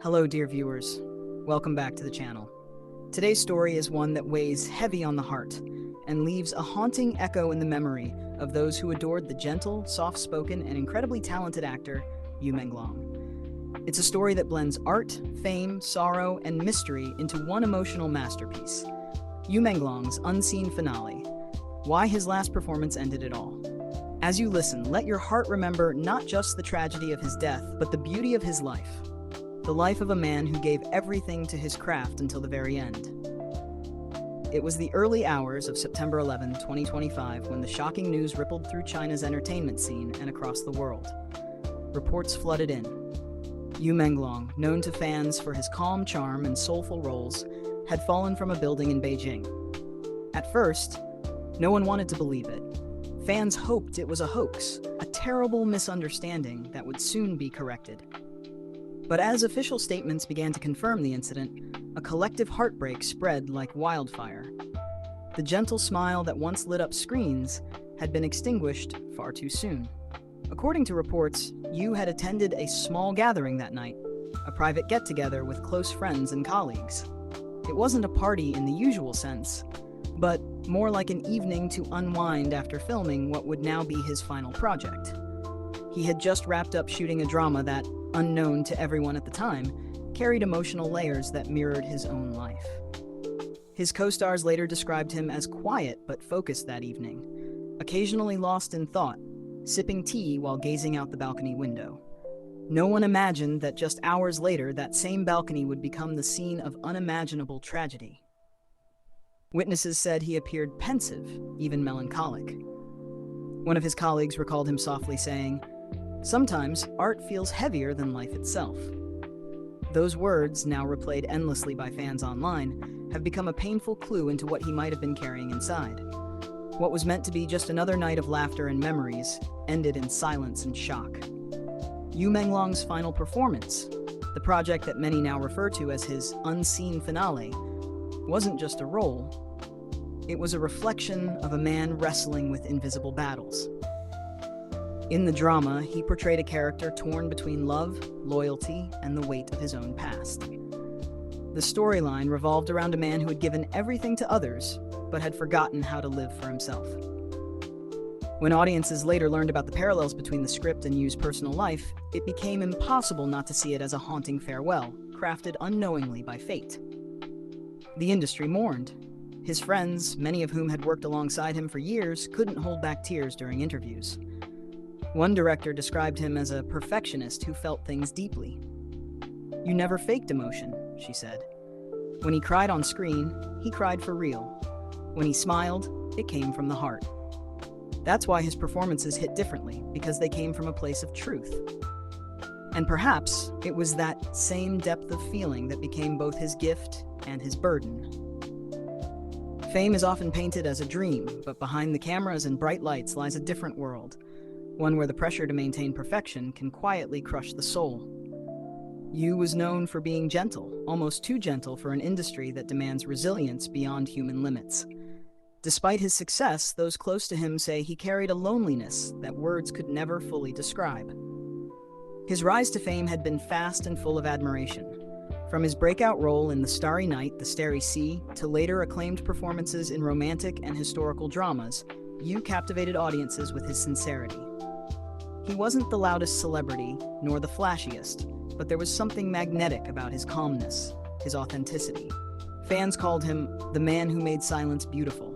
Hello, dear viewers. Welcome back to the channel. Today's story is one that weighs heavy on the heart and leaves a haunting echo in the memory of those who adored the gentle, soft-spoken, and incredibly talented actor Yu Menglong. It's a story that blends art, fame, sorrow, and mystery into one emotional masterpiece. Yu Menglong's unseen finale. Why his last performance ended it all. As you listen, let your heart remember not just the tragedy of his death, but the beauty of his life. The life of a man who gave everything to his craft until the very end. It was the early hours of September 11, 2025, when the shocking news rippled through China's entertainment scene and across the world. Reports flooded in. Yu Menglong, known to fans for his calm charm and soulful roles, had fallen from a building in Beijing. At first, no one wanted to believe it. Fans hoped it was a hoax, a terrible misunderstanding that would soon be corrected. But as official statements began to confirm the incident, a collective heartbreak spread like wildfire. The gentle smile that once lit up screens had been extinguished far too soon. According to reports, Yu had attended a small gathering that night, a private get-together with close friends and colleagues. It wasn't a party in the usual sense, but more like an evening to unwind after filming what would now be his final project. He had just wrapped up shooting a drama that, unknown to everyone at the time, carried emotional layers that mirrored his own life. His co-stars later described him as quiet but focused that evening, occasionally lost in thought, sipping tea while gazing out the balcony window. No one imagined that just hours later that same balcony would become the scene of unimaginable tragedy. Witnesses said he appeared pensive, even melancholic. One of his colleagues recalled him softly saying, "Sometimes art feels heavier than life itself." Those words, now replayed endlessly by fans online, have become a painful clue into what he might have been carrying inside. What was meant to be just another night of laughter and memories ended in silence and shock. Yu Menglong's final performance, the project that many now refer to as his unseen finale, wasn't just a role. It was a reflection of a man wrestling with invisible battles. In the drama, he portrayed a character torn between love, loyalty, and the weight of his own past. The storyline revolved around a man who had given everything to others, but had forgotten how to live for himself. When audiences later learned about the parallels between the script and Yu's personal life, it became impossible not to see it as a haunting farewell, crafted unknowingly by fate. The industry mourned. His friends, many of whom had worked alongside him for years, couldn't hold back tears during interviews. One director described him as a perfectionist who felt things deeply. "You never faked emotion," she said. "When he cried on screen, he cried for real. When he smiled, it came from the heart." That's why his performances hit differently, because they came from a place of truth. And perhaps it was that same depth of feeling that became both his gift and his burden. Fame is often painted as a dream, but behind the cameras and bright lights lies a different world. One where the pressure to maintain perfection can quietly crush the soul. Yu was known for being gentle, almost too gentle for an industry that demands resilience beyond human limits. Despite his success, those close to him say he carried a loneliness that words could never fully describe. His rise to fame had been fast and full of admiration. From his breakout role in The Starry Night, The Starry Sea, to later acclaimed performances in romantic and historical dramas, Yu captivated audiences with his sincerity. He wasn't the loudest celebrity, nor the flashiest, but there was something magnetic about his calmness, his authenticity. Fans called him the man who made silence beautiful.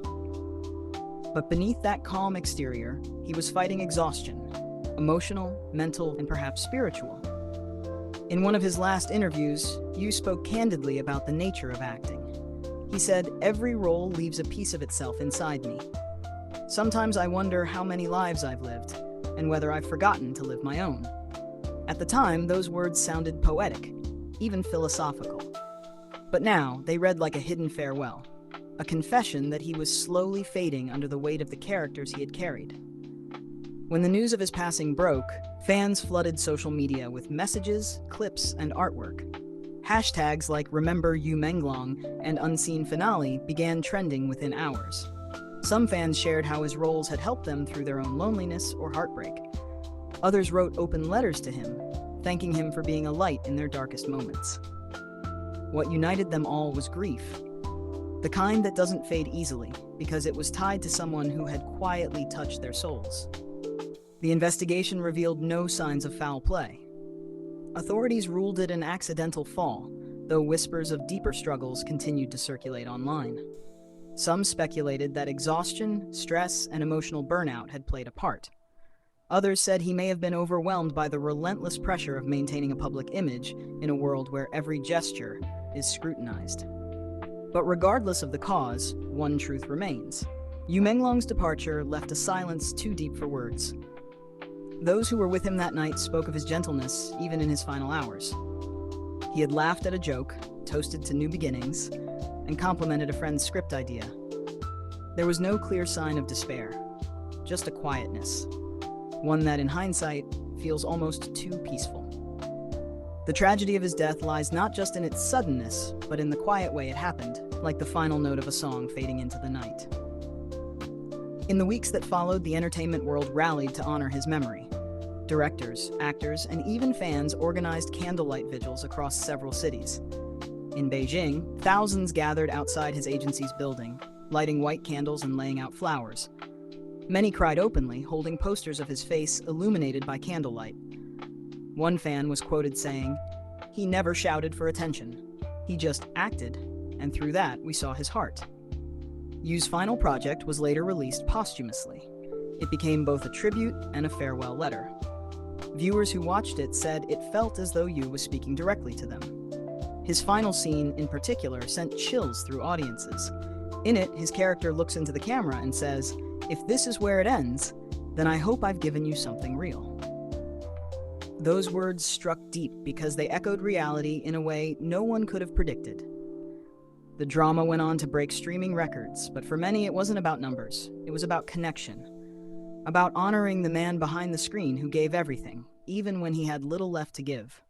But beneath that calm exterior, he was fighting exhaustion, emotional, mental, and perhaps spiritual. In one of his last interviews, Yu spoke candidly about the nature of acting. He said, "Every role leaves a piece of itself inside me. Sometimes I wonder how many lives I've lived, and whether I've forgotten to live my own." At the time, those words sounded poetic, even philosophical. But now, they read like a hidden farewell, a confession that he was slowly fading under the weight of the characters he had carried. When the news of his passing broke, fans flooded social media with messages, clips, and artwork. Hashtags like Remember Yu Menglong and Unseen Finale began trending within hours. Some fans shared how his roles had helped them through their own loneliness or heartbreak. Others wrote open letters to him, thanking him for being a light in their darkest moments. What united them all was grief, the kind that doesn't fade easily because it was tied to someone who had quietly touched their souls. The investigation revealed no signs of foul play. Authorities ruled it an accidental fall, though whispers of deeper struggles continued to circulate online. Some speculated that exhaustion, stress, and emotional burnout had played a part. Others said he may have been overwhelmed by the relentless pressure of maintaining a public image in a world where every gesture is scrutinized. But regardless of the cause, one truth remains. Yu Menglong's departure left a silence too deep for words. Those who were with him that night spoke of his gentleness, even in his final hours. He had laughed at a joke, toasted to new beginnings, and complimented a friend's script idea. There was no clear sign of despair, just a quietness, one that in hindsight feels almost too peaceful. The tragedy of his death lies not just in its suddenness, but in the quiet way it happened, like the final note of a song fading into the night. In the weeks that followed, the entertainment world rallied to honor his memory. Directors, actors, and even fans organized candlelight vigils across several cities. In Beijing, thousands gathered outside his agency's building, lighting white candles and laying out flowers. Many cried openly, holding posters of his face illuminated by candlelight. One fan was quoted saying, "He never shouted for attention. He just acted, and through that we saw his heart." Yu's final project was later released posthumously. It became both a tribute and a farewell letter. Viewers who watched it said it felt as though Yu was speaking directly to them. His final scene, in particular, sent chills through audiences. In it, his character looks into the camera and says, "If this is where it ends, then I hope I've given you something real." Those words struck deep because they echoed reality in a way no one could have predicted. The drama went on to break streaming records, but for many it wasn't about numbers. It was about connection. About honoring the man behind the screen who gave everything, even when he had little left to give.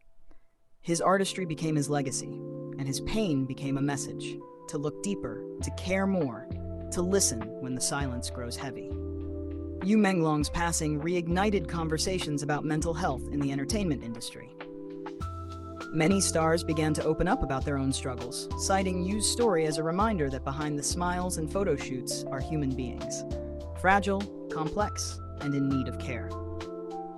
His artistry became his legacy, and his pain became a message. To look deeper, to care more, to listen when the silence grows heavy. Yu Menglong's passing reignited conversations about mental health in the entertainment industry. Many stars began to open up about their own struggles, citing Yu's story as a reminder that behind the smiles and photo shoots are human beings, fragile, complex, and in need of care.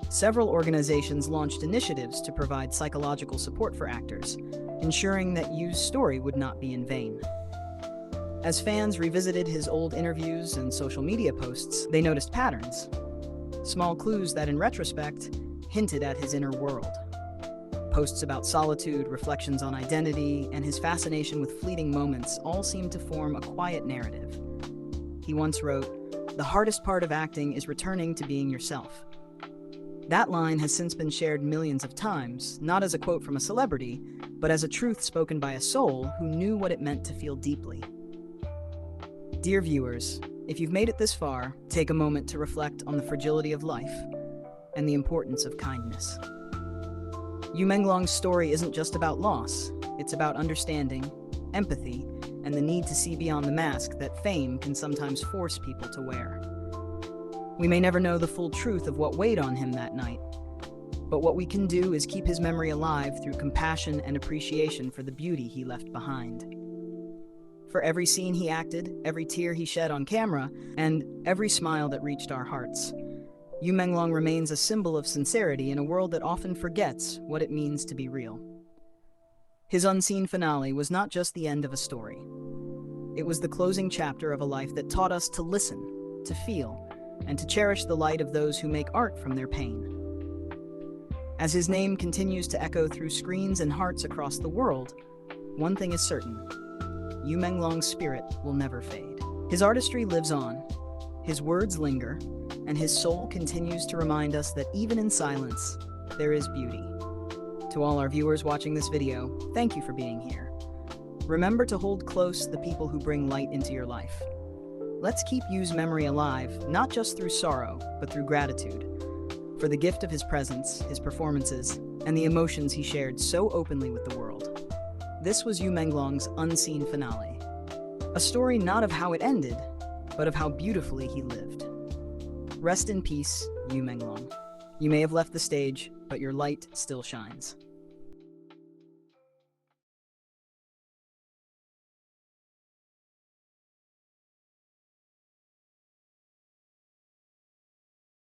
Several organizations launched initiatives to provide psychological support for actors, ensuring that Yu's story would not be in vain. As fans revisited his old interviews and social media posts, they noticed patterns, small clues that in retrospect hinted at his inner world. Posts about solitude, reflections on identity, and his fascination with fleeting moments all seemed to form a quiet narrative. He once wrote, "The hardest part of acting is returning to being yourself." That line has since been shared millions of times, not as a quote from a celebrity, but as a truth spoken by a soul who knew what it meant to feel deeply. Dear viewers, if you've made it this far, take a moment to reflect on the fragility of life and the importance of kindness. Yu Menglong's story isn't just about loss, it's about understanding, empathy, and the need to see beyond the mask that fame can sometimes force people to wear. We may never know the full truth of what weighed on him that night, but what we can do is keep his memory alive through compassion and appreciation for the beauty he left behind. For every scene he acted, every tear he shed on camera, and every smile that reached our hearts, Yu Menglong remains a symbol of sincerity in a world that often forgets what it means to be real. His unseen finale was not just the end of a story. It was the closing chapter of a life that taught us to listen, to feel, and to cherish the light of those who make art from their pain. As his name continues to echo through screens and hearts across the world, one thing is certain: Yu Menglong's spirit will never fade. His artistry lives on, his words linger, and his soul continues to remind us that even in silence, there is beauty. To all our viewers watching this video, thank you for being here. Remember to hold close the people who bring light into your life. Let's keep Yu's memory alive, not just through sorrow, but through gratitude, for the gift of his presence, his performances, and the emotions he shared so openly with the world. This was Yu Menglong's unseen finale, a story not of how it ended, but of how beautifully he lived. Rest in peace, Yu Menglong. You may have left the stage, but your light still shines.